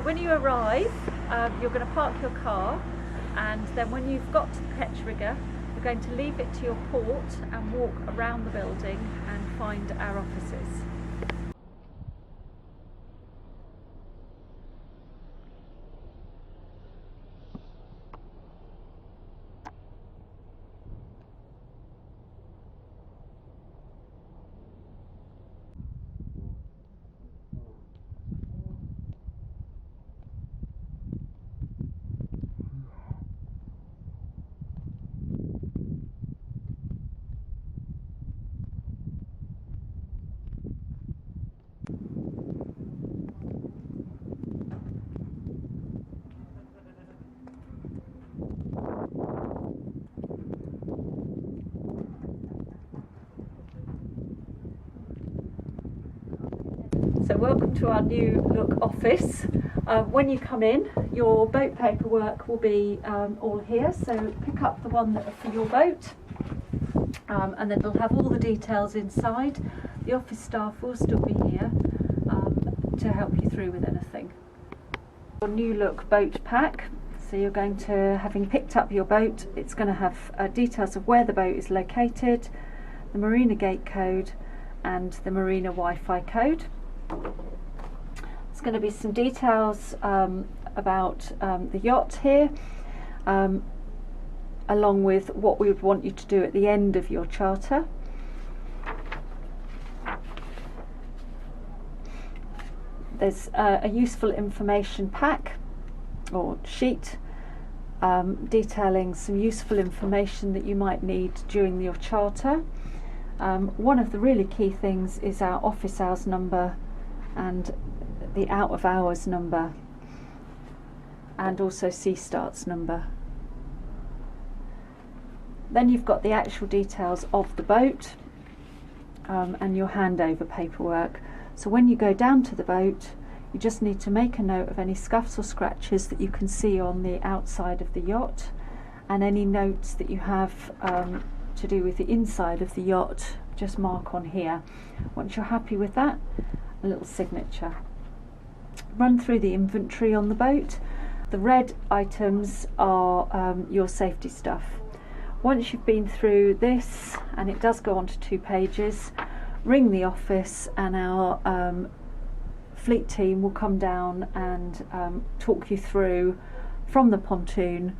When you arrive, you're going to park your car, and then when you've got to the ketch rigger, you're going to leave it to your port and walk around the building and find our offices. So welcome to our new look office. When you come in, your boat paperwork will be all here, so pick up the one that for your boat, and then it'll have all the details inside. The office staff will still be here to help you through with anything. Your new look boat pack. So you're going to, having picked up your boat, it's going to have details of where the boat is located, the marina gate code and the marina Wi-Fi code. There's going to be some details about the yacht here, along with what we would want you to do at the end of your charter. There's a useful information pack or sheet detailing some useful information that you might need during your charter. One of the really key things is our office hours number and the out of hours number, and also sea starts number. Then you've got the actual details of the boat and your handover paperwork. So when you go down to the boat, you just need to make a note of any scuffs or scratches that you can see on the outside of the yacht, and any notes that you have to do with the inside of the yacht, just mark on here. Once you're happy with that, a little signature. Run through the inventory on the boat. The red items are your safety stuff. Once you've been through this, and it does go on to 2 pages, ring the office and our fleet team will come down and talk you through from the pontoon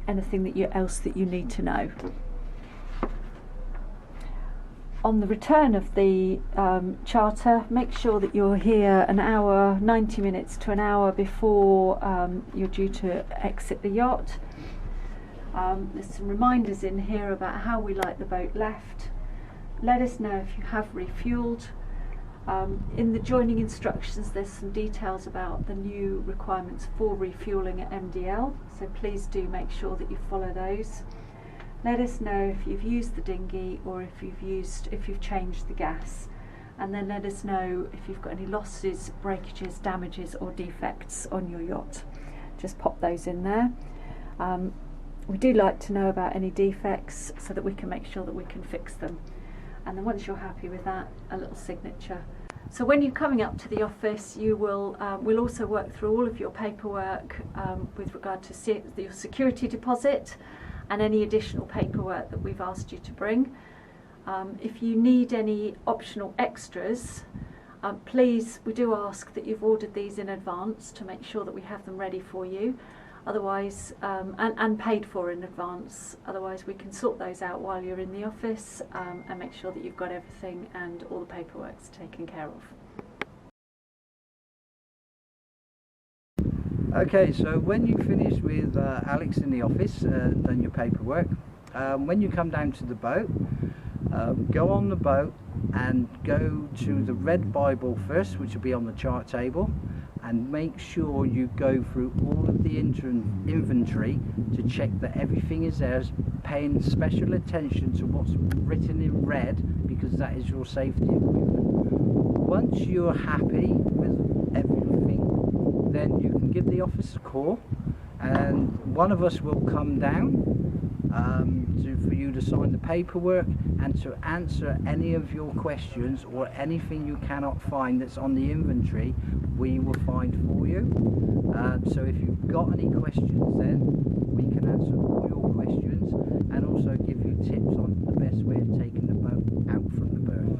anything else that you need to know. On the return of the charter, make sure that you're here an hour, 90 minutes to an hour before you're due to exit the yacht. There's some reminders in here about how we like the boat left. Let us know if you have refueled. In the joining instructions there's some details about the new requirements for refueling at MDL, so please do make sure that you follow those. Let us know if you've used the dinghy or if you've changed the gas, and then let us know if you've got any losses, breakages, damages or defects on your yacht. Just pop those in there. We do like to know about any defects so that we can make sure that we can fix them. And then once you're happy with that, a little signature. So when you're coming up to the office, you will we'll also work through all of your paperwork with regard to your security deposit and any additional paperwork that we've asked you to bring. If you need any optional extras, please, we do ask that you've ordered these in advance to make sure that we have them ready for you. Otherwise, and paid for in advance. Otherwise, we can sort those out while you're in the office and make sure that you've got everything and all the paperwork's taken care of. Okay, so when you finish with Alex in the office, done your paperwork, when you come down to the boat, go on the boat and go to the red Bible first, which will be on the chart table, and make sure you go through all of the inventory to check that everything is there, paying special attention to what's written in red, because that is your safety equipment. Once you're happy with everything, then you can give the office a call and one of us will come down for you to sign the paperwork and to answer any of your questions, or anything you cannot find that's on the inventory, we will find for you. So if you've got any questions, then we can answer all your questions and also give you tips on the best way of taking the boat out from the berth.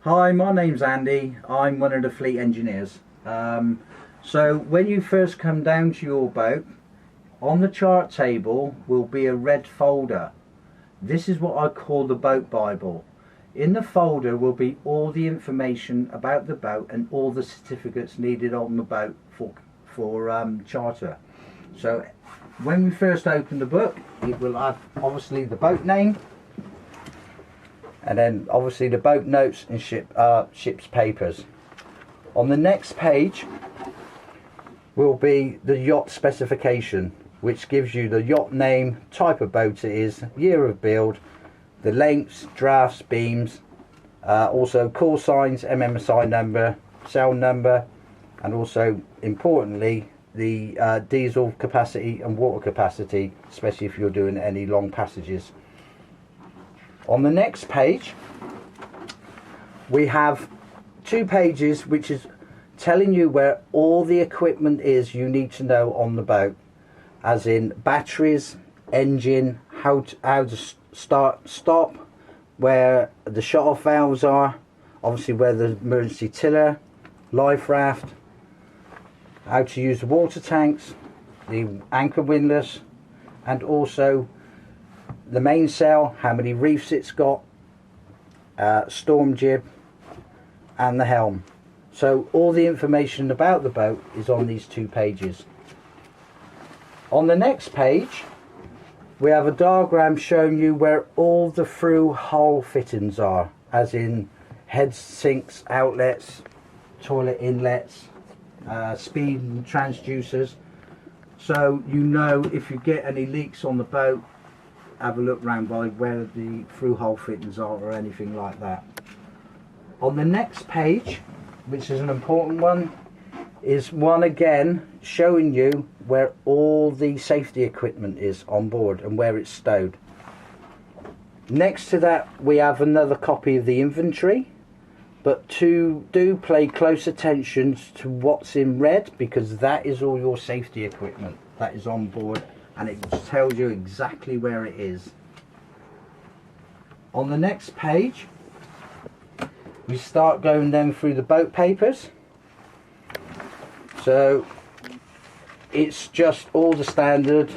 Hi, my name's Andy. I'm one of the fleet engineers. So when you first come down to your boat, on the chart table will be a red folder. This is what I call the boat Bible. In the folder will be all the information about the boat and all the certificates needed on the boat for charter. So when we first open the book, it will have obviously the boat name, and then obviously the boat notes and ship's papers. On the next page will be the yacht specification, which gives you the yacht name, type of boat it is, year of build, the lengths, drafts, beams, also call signs, MMSI number, sail number, and also importantly the diesel capacity and water capacity, especially if you're doing any long passages. On the next page we have 2 pages which is telling you where all the equipment is you need to know on the boat, as in batteries, engine, how to start, stop, where the shut-off valves are, obviously where the emergency tiller, life raft, how to use the water tanks, the anchor windlass, and also the mainsail, how many reefs it's got, storm jib, and the helm. So all the information about the boat is on these 2 pages. On the next page we have a diagram showing you where all the through hull fittings are, as in head sinks, outlets, toilet inlets, speed transducers. So you know if you get any leaks on the boat, have a look round by where the through hull fittings are or anything like that. On the next page, which is an important one, is one again showing you where all the safety equipment is on board and where it's stowed. Next to that we have another copy of the inventory, but do pay close attention to what's in red, because that is all your safety equipment that is on board, and it tells you exactly where it is. On the next page we start going then through the boat papers. So it's just all the standard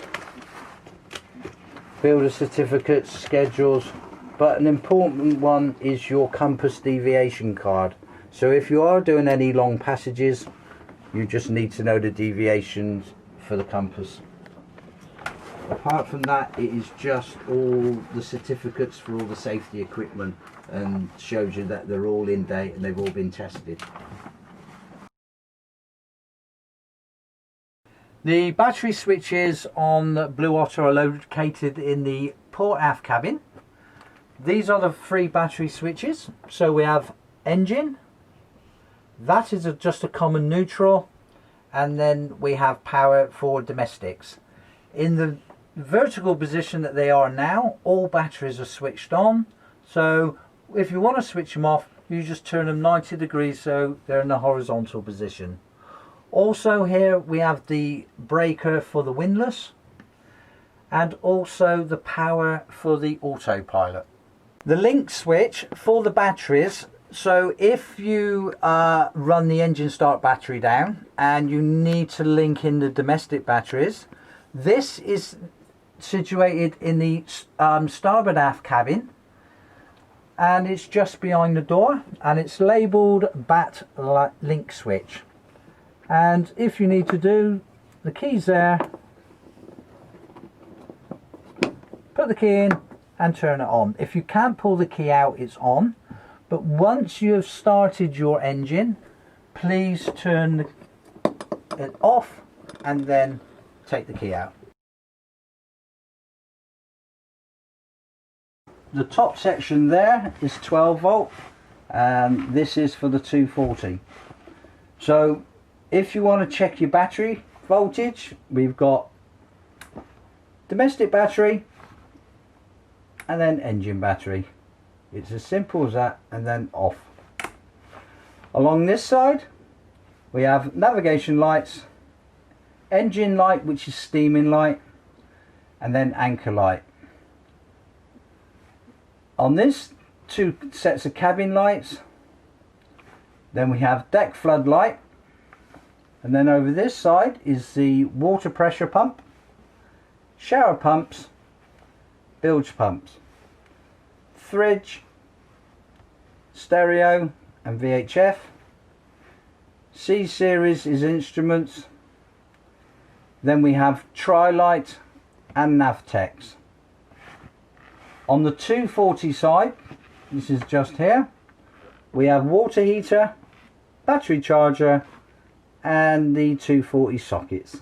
builder certificates, schedules, but an important one is your compass deviation card. So if you are doing any long passages, you just need to know the deviations for the compass. Apart from that, it is just all the certificates for all the safety equipment, and shows you that they're all in date and they've all been tested. The battery switches on the Blue Otter are located in the port aft cabin. These are the 3 battery switches. So we have engine, that is just a common neutral, and then we have power for domestics. In the vertical position that they are now, all batteries are switched on. So if you want to switch them off, you just turn them 90 degrees so they're in the horizontal position. Also here we have the breaker for the windlass, and also the power for the autopilot. The link switch for the batteries, so if you run the engine start battery down and you need to link in the domestic batteries, this is situated in the starboard aft cabin, and it's just behind the door, and it's labelled bat link switch. And if you need to do, the key's there, put the key in and turn it on. If you can't pull the key out, it's on, but once you have started your engine, please turn it off and then take the key out. The top section there is 12 volt and this is for the 240. So if you want to check your battery voltage, we've got domestic battery and then engine battery. It's as simple as that, and then off. Along this side we have navigation lights, engine light which is steaming light, and then anchor light. On this, 2 sets of cabin lights. Then we have deck floodlight, and then over this side is the water pressure pump, shower pumps, bilge pumps, fridge, stereo and VHF. C series is instruments. Then we have tri-light and Navtex. On the 240 side, this is just here, we have water heater, battery charger and the 240 sockets.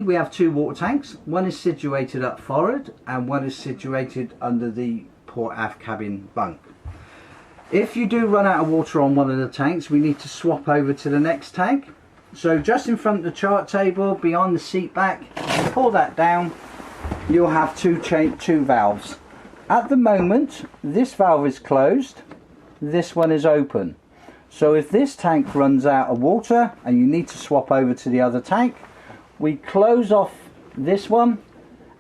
We have 2 water tanks. One is situated up forward and one is situated under the port aft cabin bunk. If you do run out of water on one of the tanks, we need to swap over to the next tank. So just in front of the chart table, behind the seat back, pull that down, you'll have 2 valves. At the moment, this valve is closed, this one is open. So if this tank runs out of water and you need to swap over to the other tank, we close off this one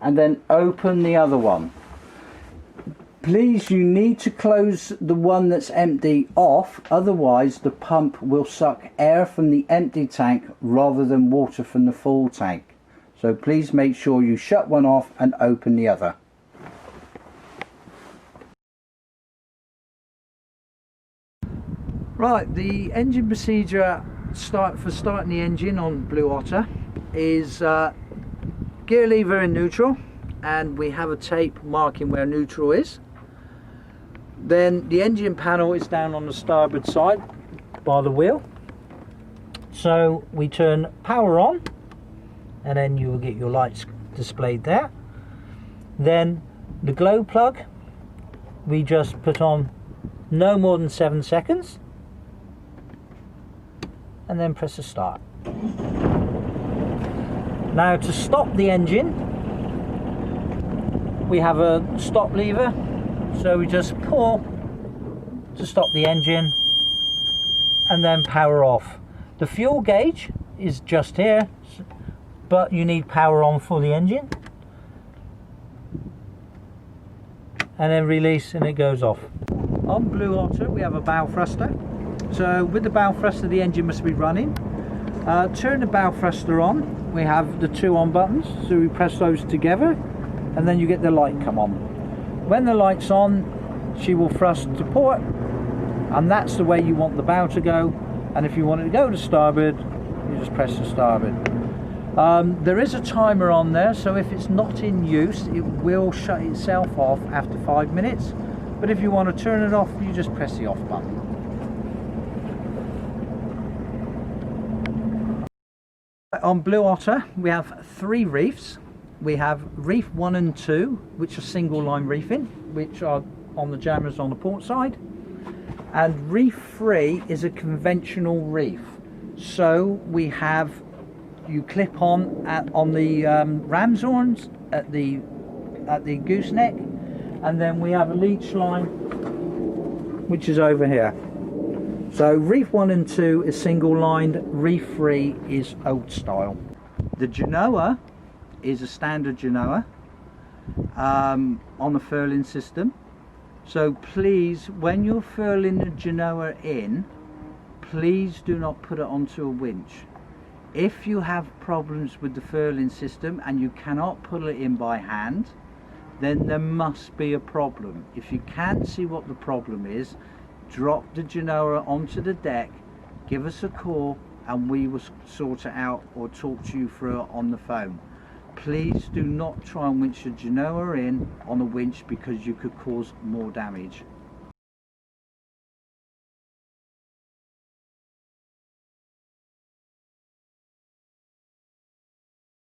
and then open the other one. Please, you need to close the one that's empty off, otherwise the pump will suck air from the empty tank rather than water from the full tank. So please make sure you shut one off and open the other. Right, the engine procedure for starting the engine on Blue Otter is gear lever in neutral, and we have a tape marking where neutral is. Then the engine panel is down on the starboard side by the wheel. So we turn power on, and then you will get your lights displayed there. Then the glow plug, we just put on no more than 7 seconds, and then press the start. Now to stop the engine, we have a stop lever, so we just pull to stop the engine and then power off. The fuel gauge is just here, but you need power on for the engine, and then release and it goes off. On Blue Otter we have a bow thruster, so with the bow thruster the engine must be running. Turn the bow thruster on, we have the 2 on buttons, so we press those together and then you get the light come on. When the light's on, she will thrust to port, and that's the way you want the bow to go. And if you want it to go to starboard, you just press the starboard. There is a timer on there, so if it's not in use it will shut itself off after 5 minutes, but if you want to turn it off, you just press the off button. On Blue Otter we have 3 reefs. We have reef 1 and 2, which are single line reefing, which are on the jammers on the port side, and reef 3 is a conventional reef. So we have, you clip on the ram's horns at the gooseneck, and then we have a leech line which is over here. So reef 1 and 2 is single lined, reef 3 is old style. The genoa is a standard genoa on the furling system. So please, when you're furling the genoa in, please do not put it onto a winch. If you have problems with the furling system and you cannot pull it in by hand, then there must be a problem. If you can't see what the problem is, drop the genoa onto the deck, give us a call and we will sort it out or talk to you through it on the phone. Please do not try and winch the genoa in on a winch, because you could cause more damage.